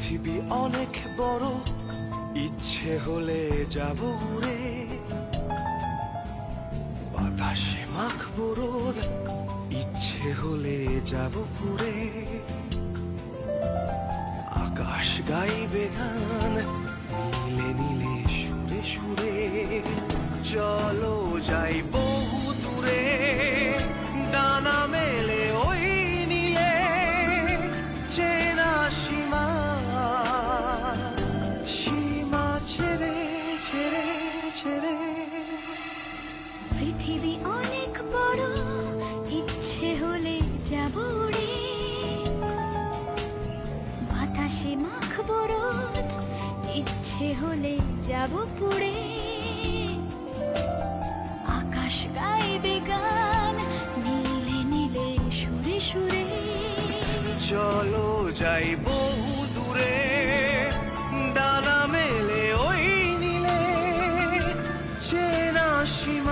পৃথিবী অনেক বড়, ইচ্ছে হলে যাব উড়ে, বাতাসে মাখবো রোদ, ইচ্ছে হলে যাব পুড়ে। আকাশ গাইবে গান নীলে নীলে সুরে সুরে, চলো যাই বহু দূরে, ডানা মেলে ওই নীলে, চেনা সীমা সীমা ছেড়ে ছেড়ে ছেড়ে। পৃথিবী অনেক বড়, ইচ্ছে হলে যাব উড়ে, বাতাসে মাখবো রোদ, ইচ্ছে হলে যাব পুড়ে। আকাশ গাইবে গান নীলে নীলে সুরে সুরে, চলো যাই বহু দূরে, ডানা মেলে ওই নীলে, চেনা সীমা